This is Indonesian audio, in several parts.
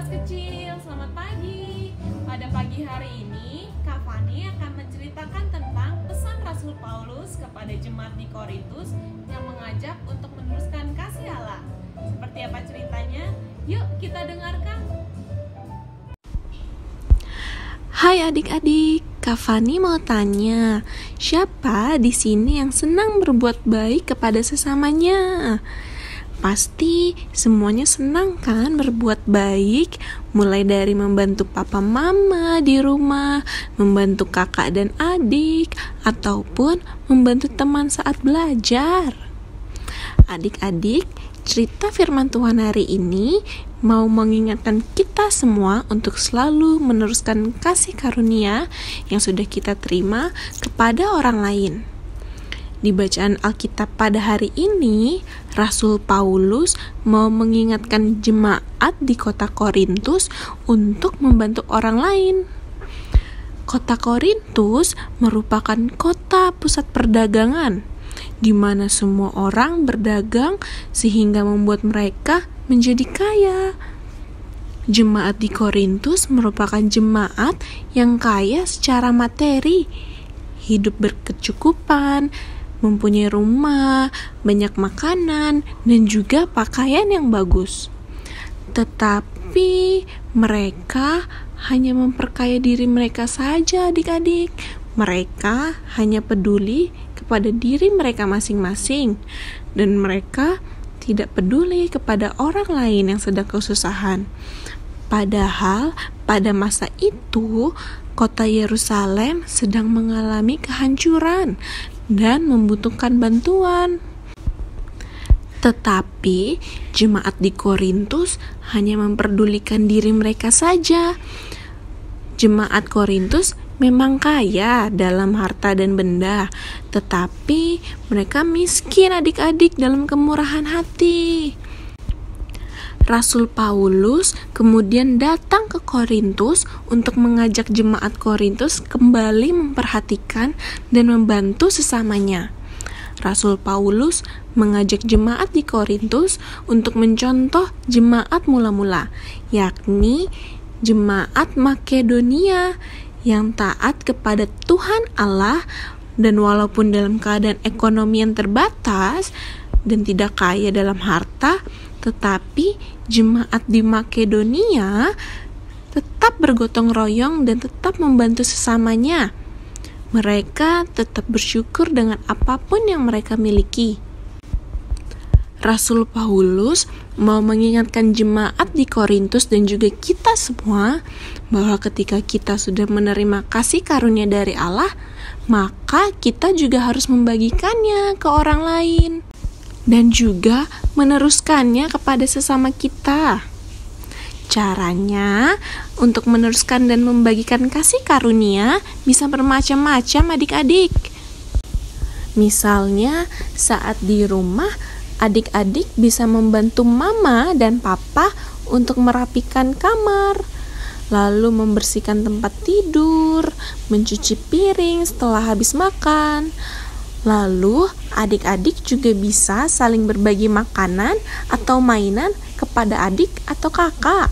kelas kecil, selamat pagi. Pada pagi hari ini, Kak Fani akan menceritakan tentang pesan Rasul Paulus kepada jemaat di Korintus yang mengajak untuk meneruskan kasih Allah. Seperti apa ceritanya? Yuk kita dengarkan. Hai adik-adik, Kak Fani mau tanya, siapa di sini yang senang berbuat baik kepada sesamanya? Pasti semuanya senang kan berbuat baik, mulai dari membantu papa mama di rumah, membantu kakak dan adik, ataupun membantu teman saat belajar. Adik-adik, cerita firman Tuhan hari ini mau mengingatkan kita semua untuk selalu meneruskan kasih karunia yang sudah kita terima kepada orang lain. Di bacaan Alkitab pada hari ini, Rasul Paulus mau mengingatkan jemaat di kota Korintus untuk membantu orang lain. Kota Korintus merupakan kota pusat perdagangan, di mana semua orang berdagang sehingga membuat mereka menjadi kaya. Jemaat di Korintus merupakan jemaat yang kaya secara materi, hidup berkecukupan, mempunyai rumah, banyak makanan, dan juga pakaian yang bagus. Tetapi mereka hanya memperkaya diri mereka saja, adik-adik. Mereka hanya peduli kepada diri mereka masing-masing, dan mereka tidak peduli kepada orang lain yang sedang kesusahan. Padahal pada masa itu, kota Yerusalem sedang mengalami kehancuran dan membutuhkan bantuan. Tetapi jemaat di Korintus hanya memperdulikan diri mereka saja. Jemaat Korintus memang kaya dalam harta dan benda, tetapi mereka miskin adik-adik dalam kemurahan hati. Rasul Paulus kemudian datang ke Korintus untuk mengajak jemaat Korintus kembali memperhatikan dan membantu sesamanya. Rasul Paulus mengajak jemaat di Korintus untuk mencontoh jemaat mula-mula, yakni jemaat Makedonia yang taat kepada Tuhan Allah, dan walaupun dalam keadaan ekonomi yang terbatas dan tidak kaya dalam harta, tetapi jemaat di Makedonia tetap bergotong royong dan tetap membantu sesamanya. Mereka tetap bersyukur dengan apapun yang mereka miliki. Rasul Paulus mau mengingatkan jemaat di Korintus dan juga kita semua bahwa ketika kita sudah menerima kasih karunia dari Allah, maka kita juga harus membagikannya ke orang lain dan juga meneruskannya kepada sesama kita. Caranya untuk meneruskan dan membagikan kasih karunia bisa bermacam-macam adik-adik. Misalnya saat di rumah, adik-adik bisa membantu mama dan papa untuk merapikan kamar, lalu membersihkan tempat tidur, mencuci piring setelah habis makan. Lalu adik-adik juga bisa saling berbagi makanan atau mainan kepada adik atau kakak.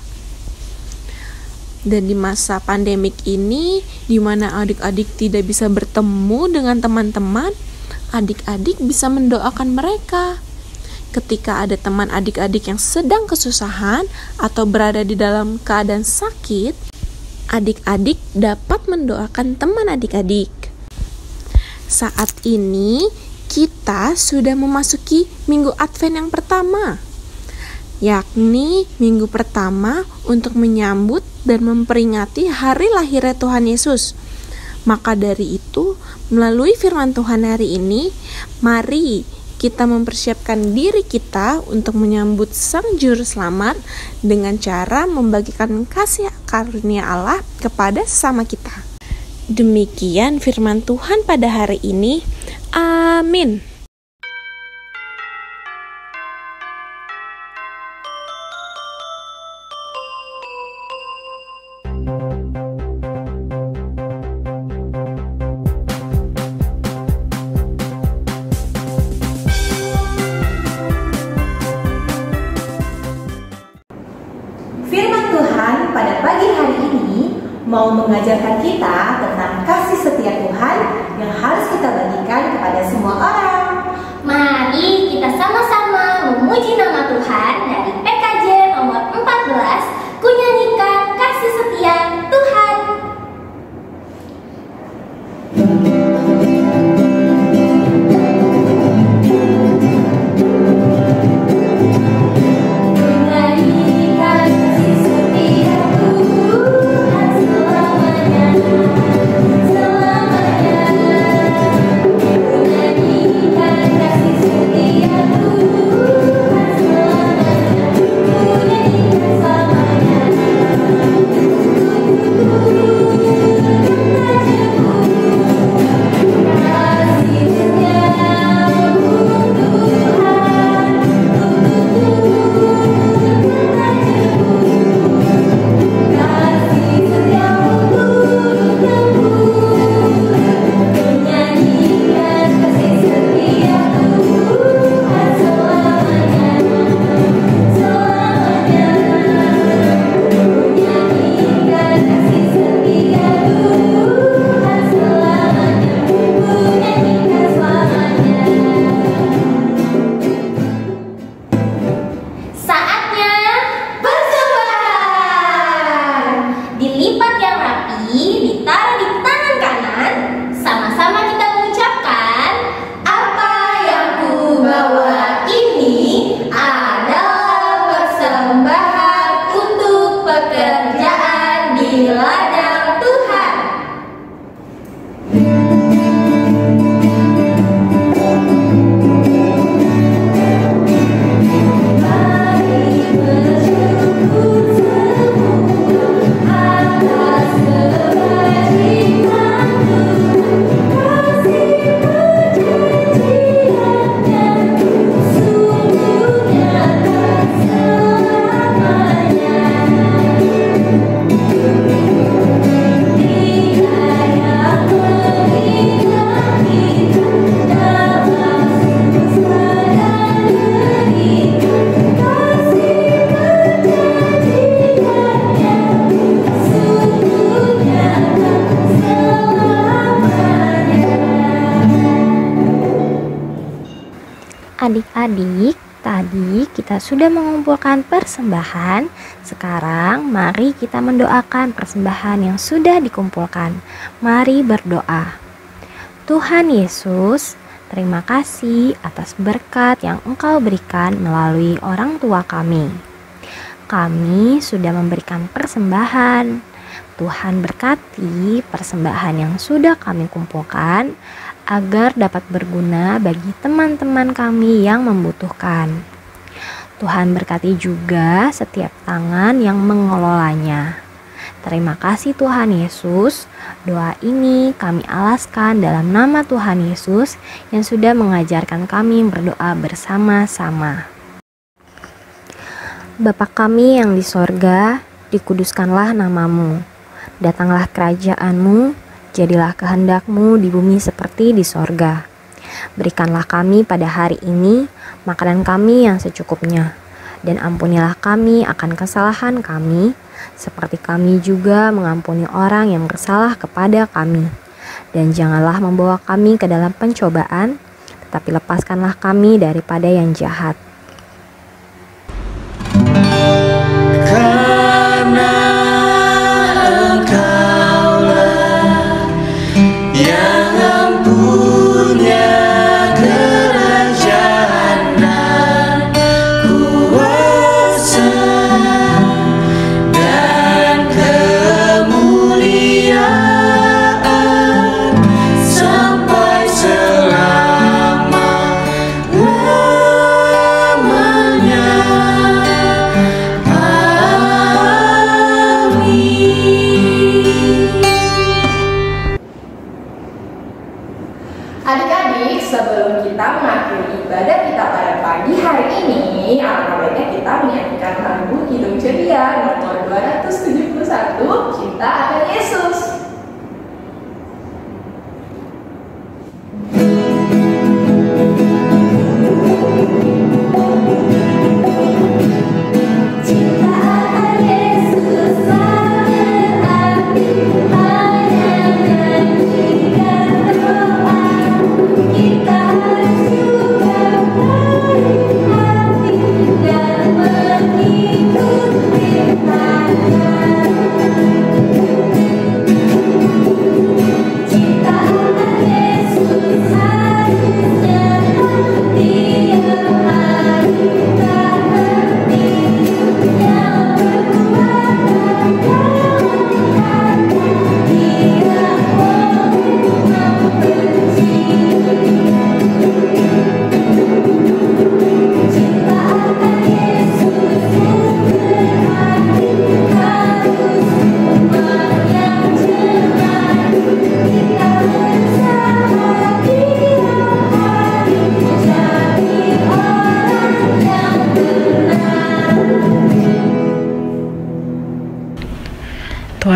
Dan di masa pandemik ini, di mana adik-adik tidak bisa bertemu dengan teman-teman, adik-adik bisa mendoakan mereka. Ketika ada teman adik-adik yang sedang kesusahan atau berada di dalam keadaan sakit, adik-adik dapat mendoakan teman adik-adik. Saat ini kita sudah memasuki minggu Advent yang pertama, yakni minggu pertama untuk menyambut dan memperingati hari lahirnya Tuhan Yesus. Maka dari itu, melalui firman Tuhan hari ini, mari kita mempersiapkan diri kita untuk menyambut Sang Juru Selamat dengan cara membagikan kasih karunia Allah kepada sesama kita. Demikian firman Tuhan pada hari ini. Amin. Firman Tuhan mau mengajarkan kita tentang kasih setia Tuhan yang harus kita bagikan kepada semua orang. Mari kita sama-sama memuji nama Tuhan dari PKJ nomor 14, Ku nyanyikan kasih setia Tuhan. Adik-adik, tadi kita sudah mengumpulkan persembahan. Sekarang mari kita mendoakan persembahan yang sudah dikumpulkan. Mari berdoa. Tuhan Yesus, terima kasih atas berkat yang Engkau berikan melalui orang tua kami. Kami sudah memberikan persembahan. Tuhan berkati persembahan yang sudah kami kumpulkan agar dapat berguna bagi teman-teman kami yang membutuhkan. Tuhan berkati juga setiap tangan yang mengelolanya. Terima kasih Tuhan Yesus. Doa ini kami alaskan dalam nama Tuhan Yesus yang sudah mengajarkan kami berdoa bersama-sama. Bapa kami yang di sorga, dikuduskanlah namamu. Datanglah kerajaan-Mu. Jadilah kehendak-Mu di bumi seperti di sorga. Berikanlah kami pada hari ini makanan kami yang secukupnya. Dan ampunilah kami akan kesalahan kami, seperti kami juga mengampuni orang yang bersalah kepada kami. Dan janganlah membawa kami ke dalam pencobaan, tetapi lepaskanlah kami daripada yang jahat. Adik-adik, sebelum kita mengakhiri ibadah kita pada pagi hari ini, alangkah baiknya kita menyanyikan lagu Kidung Ceria nomor 271, Cinta Akan Yesus. Cinta akan Yesus sangat berarti.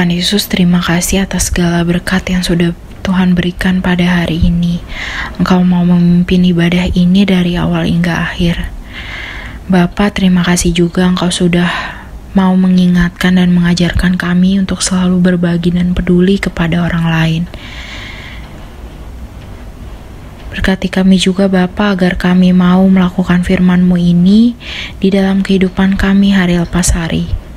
Tuhan Yesus, terima kasih atas segala berkat yang sudah Tuhan berikan pada hari ini. Engkau mau memimpin ibadah ini dari awal hingga akhir. Bapa, terima kasih juga Engkau sudah mau mengingatkan dan mengajarkan kami untuk selalu berbagi dan peduli kepada orang lain. Berkati kami juga Bapa, agar kami mau melakukan firman-Mu ini di dalam kehidupan kami hari lepas hari.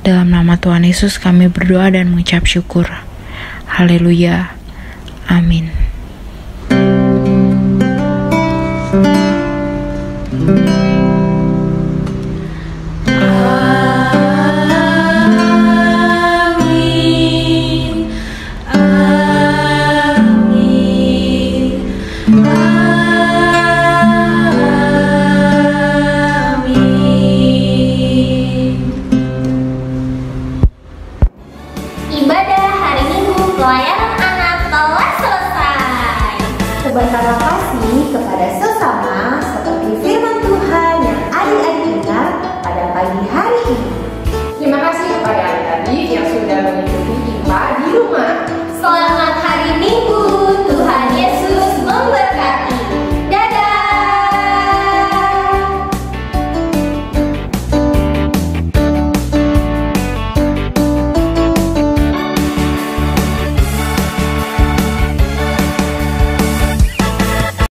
Dalam nama Tuhan Yesus kami berdoa dan mengucap syukur. Haleluya. Amin. Ibadah hari Minggu pelayanan anak telah selesai. Sebentar lagi